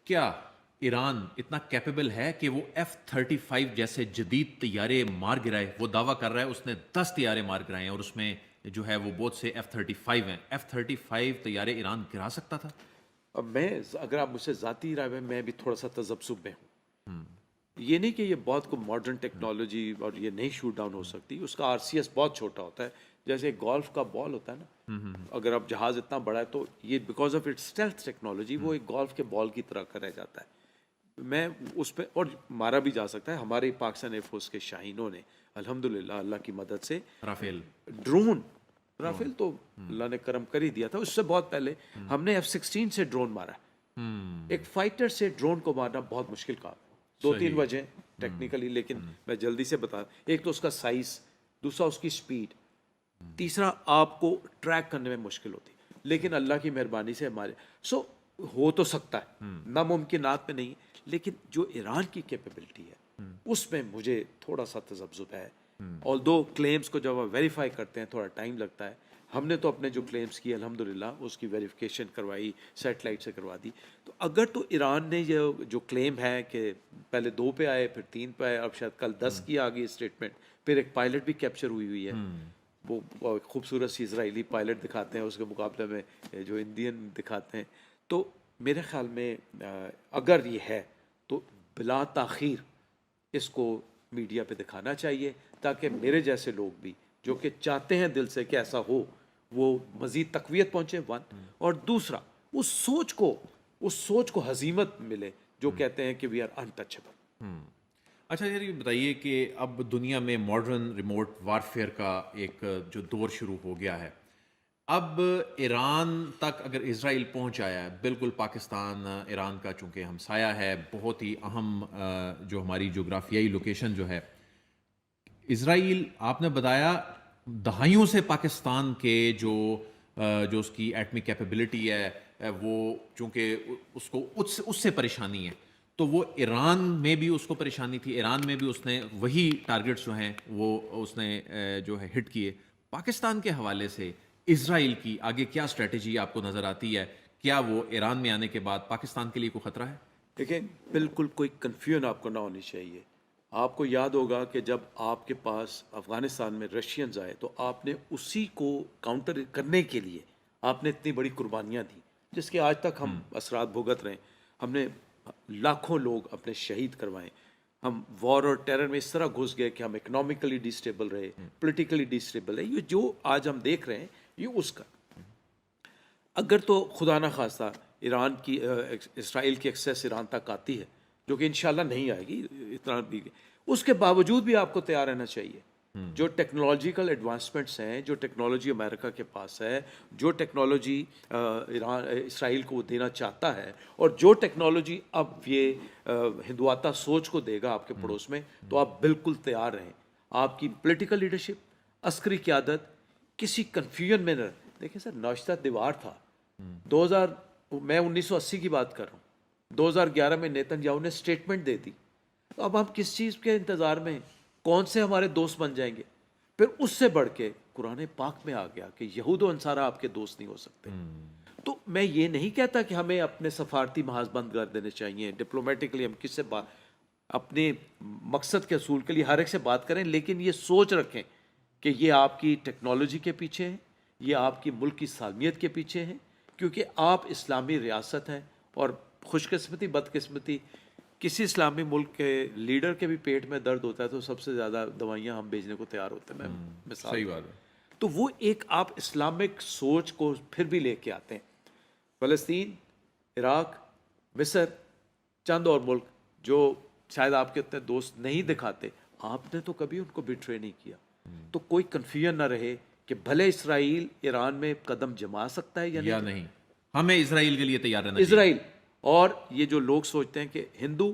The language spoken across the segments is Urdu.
کیا ایران اتنا کیپیبل ہے کہ وہ F-35 جیسے جدید طیارے مار گرائے؟ وہ دعویٰ کر رہا ہے اس نے 10 طیارے مار گرائے ہیں، اور اس میں جو ہے وہ بہت سے F-35 ہیں۔ F-35 طیارے ایران گرا سکتا تھا؟ اب میں اگر آپ مجھ سے ذاتی رائے میں بھی تھوڑا سا تذبذب میں ہوں۔ یہ نہیں کہ یہ بہت کو ماڈرن ٹیکنالوجی اور یہ نہیں شوٹ ڈاؤن ہو سکتی، اس کا آر سی ایس بہت چھوٹا ہوتا ہے، جیسے گولف کا بال ہوتا ہے نا، اگر اب جہاز اتنا بڑا ہے تو یہ because of its stealth technology وہ ایک گولف کے بال کی طرح کا رہ جاتا ہے۔ میں اس پہ اور مارا بھی جا سکتا ہے۔ ہمارے پاکستان ایئر فورس کے شاہینوں نے الحمدللہ اللہ کی مدد سے رافیل ڈرون، رافیل تو اللہ نے کرم کر ہی دیا تھا، اس سے بہت پہلے ہم نے F-16 سے ڈرون مارا۔ ایک فائٹر سے ڈرون کو مارنا بہت مشکل کام ہے، دو تین وجہ ٹیکنیکلی، لیکن میں جلدی سے بتا، ایک تو اس کا سائز، دوسرا اس کی سپیڈ، تیسرا آپ کو ٹریک کرنے میں مشکل ہوتی، لیکن اللہ کی مہربانی سے ہمارے ہو تو سکتا ہے، ناممکنات میں نہیں، لیکن جو ایران کی کیپیبلٹی ہے اس میں مجھے تھوڑا سا تذبذب ہے۔ آلدو کلیمز کو جب آپ ویریفائی کرتے ہیں تھوڑا ٹائم لگتا ہے، ہم نے تو اپنے جو کلیمز کیے الحمدللہ اس کی ویریفیکیشن کروائی، سیٹلائٹ سے کروا دی۔ تو اگر تو ایران نے یہ جو کلیم ہے کہ پہلے 2 پہ آئے پھر 3 پہ آئے، اب شاید کل 10 کی آ گئی اسٹیٹمنٹ، پھر ایک پائلٹ بھی کیپچر ہوئی ہے، وہ خوبصورت سی اسرائیلی پائلٹ دکھاتے ہیں اس کے مقابلے میں جو انڈین دکھاتے ہیں۔ تو میرے خیال میں اگر یہ ہے تو بلا تاخیر اس کو میڈیا پہ دکھانا چاہیے، تاکہ میرے جیسے لوگ بھی جو کہ چاہتے ہیں دل سے کہ ایسا ہو، وہ مزید تقویت پہنچے، اور دوسرا اس سوچ کو ہزیمت ملے جو کہتے ہیں کہ وی آر انٹچبل۔ اچھا یہ بتائیے کہ اب دنیا میں ماڈرن ریموٹ وارفیئر کا ایک جو دور شروع ہو گیا ہے، اب ایران تک اگر اسرائیل پہنچ آیا ہے، بالکل پاکستان ایران کا چونکہ ہمسایہ ہے، بہت ہی اہم جو ہماری جغرافیائی لوکیشن جو ہے اسرائیل، آپ نے بتایا دہائیوں سے پاکستان کے جو اس کی ایٹمی کیپیبلٹی ہے، وہ چونکہ اس کو اس سے پریشانی ہے، تو وہ ایران میں بھی اس کو پریشانی تھی، ایران میں بھی اس نے وہی ٹارگٹس جو ہیں وہ اس نے جو ہے ہٹ کیے۔ پاکستان کے حوالے سے اسرائیل کی آگے کیا اسٹریٹجی آپ کو نظر آتی ہے؟ کیا وہ ایران میں آنے کے بعد پاکستان کے لیے کوئی خطرہ ہے؟ دیکھیں بالکل کوئی کنفیوژن آپ کو نہ ہونی چاہیے۔ آپ کو یاد ہوگا کہ جب آپ کے پاس افغانستان میں رشینز آئے تو آپ نے اسی کو کاؤنٹر کرنے کے لیے آپ نے اتنی بڑی قربانیاں دی، جس کے آج تک ہم اثرات بھگت رہے ہیں۔ ہم نے لاکھوں لوگ اپنے شہید کروائے، ہم وار اور ٹیرر میں اس طرح گھس گئے کہ ہم اکنامکلی ڈیسٹیبل رہے، پولیٹیکلی ڈیسٹیبل رہے۔ یہ جو آج ہم دیکھ رہے ہیں یہ اس کا، اگر تو خدا نہ خواستہ ایران کی اسرائیل کی ایکسیس ایران تک آتی ہے، جو کہ انشاءاللہ نہیں آئے گی اتنا بھی، اس کے باوجود بھی آپ کو تیار رہنا چاہیے۔ جو ٹیکنالوجیکل ایڈوانسمنٹس ہیں، جو ٹیکنالوجی امریکہ کے پاس ہے، جو ٹیکنالوجی اسرائیل کو دینا چاہتا ہے، اور جو ٹیکنالوجی اب یہ ہندواتا سوچ کو دے گا آپ کے پڑوس میں، تو آپ بالکل تیار رہیں۔ آپ کی پولیٹیکل لیڈرشپ، عسکری قیادت کسی کنفیوژن میں نہ، دیکھیں سر نوشتہ دیوار تھا 2000، میں 1980 کی بات کر رہا ہوں، 2011 میں نیتن یاہو نے سٹیٹمنٹ دے دی۔ تو اب ہم کس چیز کے انتظار میں ہیں؟ کون سے ہمارے دوست بن جائیں گے؟ پھر اس سے بڑھ کے قرآن پاک میں آ گیا کہ یہود و انصارہ آپ کے دوست نہیں ہو سکتے۔ تو میں یہ نہیں کہتا کہ ہمیں اپنے سفارتی محاذ بند کر دینے چاہیے، ڈپلومیٹکلی ہم کس سے اپنے مقصد کے اصول کے لیے ہر ایک سے بات کریں، لیکن یہ سوچ رکھیں کہ یہ آپ کی ٹیکنالوجی کے پیچھے ہے، یہ آپ کی ملک کی سالمیت کے پیچھے ہے، کیونکہ آپ اسلامی ریاست ہیں، اور خوش قسمتی بدقسمتی کسی اسلامی ملک کے لیڈر کے بھی پیٹ میں درد ہوتا ہے تو سب سے زیادہ دوائیاں ہم بھیجنے کو تیار ہوتے ہیں۔ میں مثال، صحیح بات ہے۔ تو وہ ایک آپ اسلامک سوچ کو پھر بھی لے کے آتے ہیں۔ فلسطین، عراق، مصر، چند اور ملک جو شاید آپ کے اتنے دوست نہیں دکھاتے، آپ نے تو کبھی ان کو بیٹرے نہیں کیا۔ تو کوئی کنفیوژن نہ رہے کہ بھلے اسرائیل ایران میں قدم جما سکتا ہے یا نہیں، ہمیں اسرائیل کے لیے تیار رہنا چاہیے۔ اسرائیل، اور یہ جو لوگ سوچتے ہیں کہ ہندو،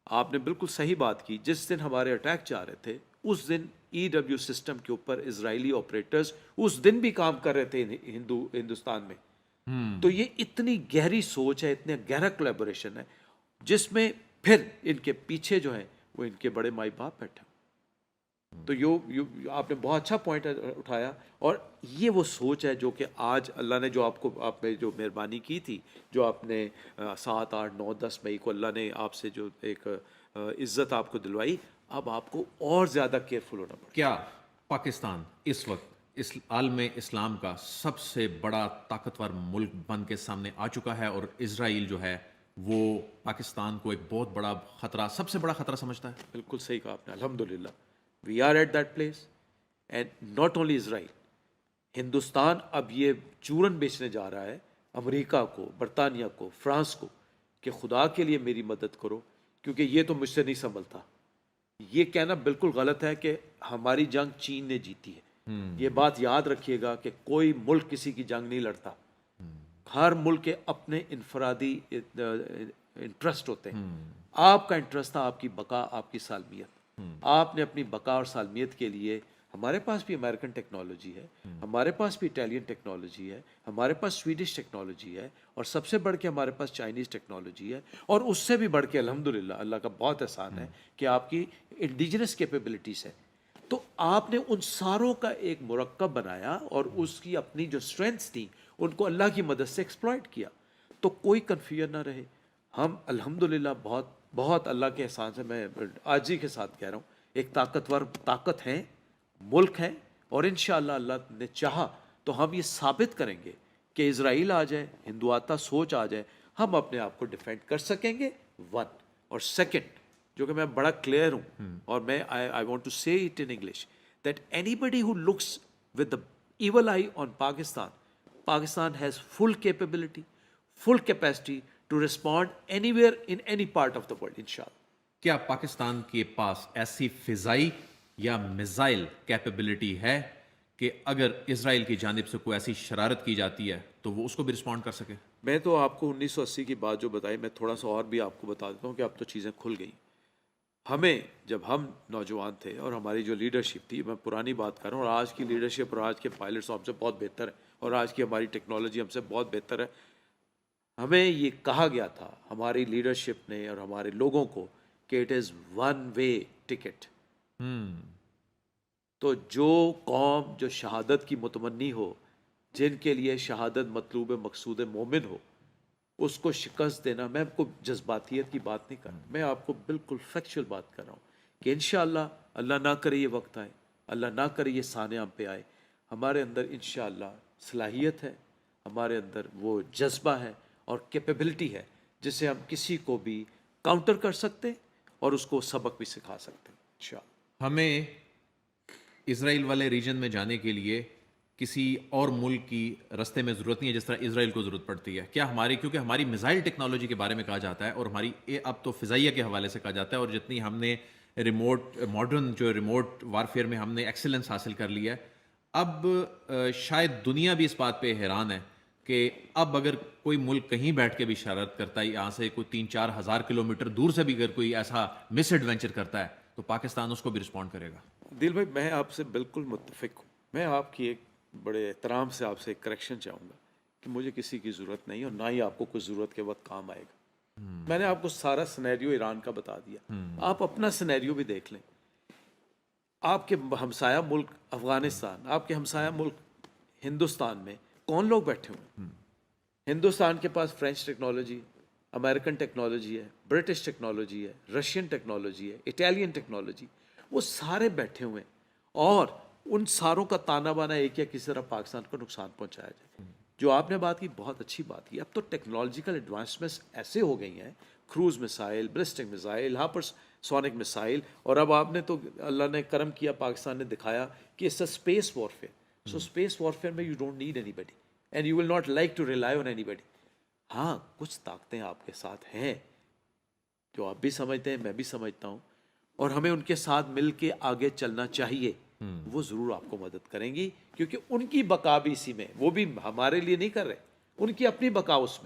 آپ نے بالکل صحیح بات کی، جس دن ہمارے اٹیک جا رہے تھے اس دن EW سسٹم کے اوپر اسرائیلی آپریٹرز اس دن بھی کام کر رہے تھے ہندوستان میں۔ تو یہ اتنی گہری سوچ ہے، اتنا گہرا کولیبوریشن ہے، جس میں پھر ان کے پیچھے جو ہیں وہ ان کے بڑے مائی باپ بیٹھے۔ تو آپ نے بہت اچھا پوائنٹ اٹھایا، اور یہ وہ سوچ ہے جو کہ آج اللہ نے جو آپ پہ جو مہربانی کی تھی، جو آپ نے 7 8 9 10 مئی کو اللہ نے آپ سے جو ایک عزت آپ کو دلوائی، اب آپ کو اور زیادہ کیئرفل ہونا پڑے. کیا پاکستان اس وقت اس عالم اسلام کا سب سے بڑا طاقتور ملک بن کے سامنے آ چکا ہے، اور اسرائیل جو ہے وہ پاکستان کو ایک بہت بڑا خطرہ، سب سے بڑا خطرہ سمجھتا ہے؟ بالکل صحیح کہا آپ نے. الحمدللہ we are at that place, and not only Israel. Hindustan اب یہ چورن بیچنے جا رہا ہے امریکہ کو، برطانیہ کو، فرانس کو، کہ خدا کے لیے میری مدد کرو، کیونکہ یہ تو مجھ سے نہیں سنبھلتا. یہ کہنا بالکل غلط ہے کہ ہماری جنگ چین نے جیتی ہے. یہ بات یاد رکھیے گا کہ کوئی ملک کسی کی جنگ نہیں لڑتا. ہر ملک کے اپنے انفرادی انٹرسٹ ہوتے ہیں. آپ کا انٹرسٹ تھا آپ کی بقا، آپ کی سالمیت. آپ نے اپنی بقا اور سالمیت کے لیے، ہمارے پاس بھی امریکن ٹیکنالوجی ہے، ہمارے پاس بھی اٹیلین ٹیکنالوجی ہے، ہمارے پاس سویڈش ٹیکنالوجی ہے، اور سب سے بڑھ کے ہمارے پاس چائنیز ٹیکنالوجی ہے، اور اس سے بھی بڑھ کے الحمدللہ اللہ کا بہت احسان ہے کہ آپ کی انڈیجنس کیپیبلٹیز ہے. تو آپ نے ان ساروں کا ایک مرکب بنایا، اور اس کی اپنی جو اسٹرینتھس تھیں ان کو اللہ کی مدد سے ایکسپلائٹ کیا. تو کوئی کنفیوژن نہ رہے. ہم الحمدللہ بہت بہت اللہ کے احسان سے، میں عاجزی کے ساتھ کہہ رہا ہوں، ایک طاقتور طاقت ہے، ملک ہے، اور انشاءاللہ اللہ نے چاہا تو ہم یہ ثابت کریں گے کہ اسرائیل آ جائے، ہندوآتا سوچ آ جائے، ہم اپنے آپ کو ڈیفینڈ کر سکیں گے. 1 اور 2 جو کہ میں بڑا کلیئر ہوں، اور میں I want to say it in English that anybody who looks with the evil eye on Pakistan has full capability, full capacity to respond anywhere in any part of the world, inshallah. کیا پاکستان کے پاس ایسی فضائی یا میزائل کیپیبلٹی ہے کہ اگر اسرائیل کی جانب سے کوئی ایسی شرارت کی جاتی ہے تو وہ اس کو بھی رسپونڈ کر سکے؟ میں تو آپ کو 1980 کی بات جو بتائی، میں تھوڑا سا اور بھی آپ کو بتا دیتا ہوں کہ اب تو چیزیں کھل گئی. ہمیں جب ہم نوجوان تھے اور ہماری جو لیڈرشپ تھی، میں پرانی بات کر رہا ہوں، اور آج کی لیڈرشپ اور آج کے پائلٹس ہم سے بہت بہتر ہے، اور آج کی ہماری ٹیکنالوجی ہم سے بہت بہتر ہے. ہمیں یہ کہا گیا تھا ہماری لیڈرشپ نے اور ہمارے لوگوں کو کہ اٹ از 1 وے ٹکٹ. تو جو قوم جو شہادت کی متمنی ہو، جن کے لیے شہادت مطلوب مقصود مومن ہو، اس کو شکست دینا، میں آپ کو جذباتیت کی بات نہیں کر رہا، میں آپ کو بالکل فیکچوئل بات کر رہا ہوں کہ انشاءاللہ اللہ نہ کرے یہ وقت آئے، اللہ نہ کرے یہ سانحہ ہم پہ آئے، ہمارے اندر انشاءاللہ صلاحیت ہے، ہمارے اندر وہ جذبہ ہے اور کیپیبلٹی ہے جس سے ہم کسی کو بھی کاؤنٹر کر سکتے اور اس کو سبق بھی سکھا سکتے ہیں انشاءاللہ. ہمیں اسرائیل والے ریجن میں جانے کے لیے کسی اور ملک کی رستے میں ضرورت نہیں ہے جس طرح اسرائیل کو ضرورت پڑتی ہے. کیا ہماری، کیونکہ ہماری میزائل ٹیکنالوجی کے بارے میں کہا جاتا ہے، اور ہماری اب تو فضائیہ کے حوالے سے کہا جاتا ہے، اور جتنی ہم نے ماڈرن جو ریموٹ وارفیئر میں ہم نے ایکسیلنس حاصل کر لیا ہے، اب شاید دنیا بھی اس بات پہ حیران ہے کہ اب اگر کوئی ملک کہیں بیٹھ کے بھی شرارت کرتا ہے، یہاں سے کوئی 3-4 ہزار کلومیٹر دور سے بھی اگر کوئی ایسا مس ایڈونچر کرتا ہے تو پاکستان اس کو بھی رسپونڈ کرے گا. دل بھائی میں آپ سے بالکل متفق ہوں. میں آپ کی ایک بڑے احترام سے آپ سے ایک کریکشن چاہوں گا کہ مجھے کسی کی ضرورت نہیں، اور نہ ہی آپ کو کوئی ضرورت کے وقت کام آئے گا. میں نے آپ کو سارا سینیریو ایران کا بتا دیا، آپ اپنا سینیریو بھی دیکھ لیں. آپ کے ہمسایہ ملک افغانستان، آپ کے ہمسایہ ملک ہندوستان میں کون لوگ بیٹھے ہوئے ہیں؟ ہندوستان کے پاس فرینچ ٹیکنالوجی، امریکن ٹیکنالوجی ہے، برٹش ٹیکنالوجی ہے، رشین ٹیکنالوجی ہے، اٹیلین ٹیکنالوجی، وہ سارے بیٹھے ہوئے ہیں، اور ان ساروں کا تانا بانا ایک یا کسی طرح پاکستان کو نقصان پہنچایا جائے. جو آپ نے بات کی بہت اچھی بات کی. اب تو ٹیکنالوجیکل ایڈوانسمنٹس ایسے ہو گئی ہیں، cruise missile, ballistic missile, hypersonic missile, اور اب آپ نے تو اللہ نے کرم کیا، پاکستان نے دکھایا کہ اس space warfare. So space warfare میں you don't need anybody and you will not like to rely on anybody. ہاں کچھ طاقتیں آپ کے ساتھ ہیں جو آپ بھی سمجھتے ہیں، میں بھی سمجھتا ہوں، اور ہمیں ان کے ساتھ مل کے آگے چلنا چاہیے. وہ ضرور آپ کو مدد کریں گی، کیونکہ ان کی بقا بھی اسی میں، وہ بھی ہمارے لیے نہیں کر رہے، ان کی اپنی بقا اس میں.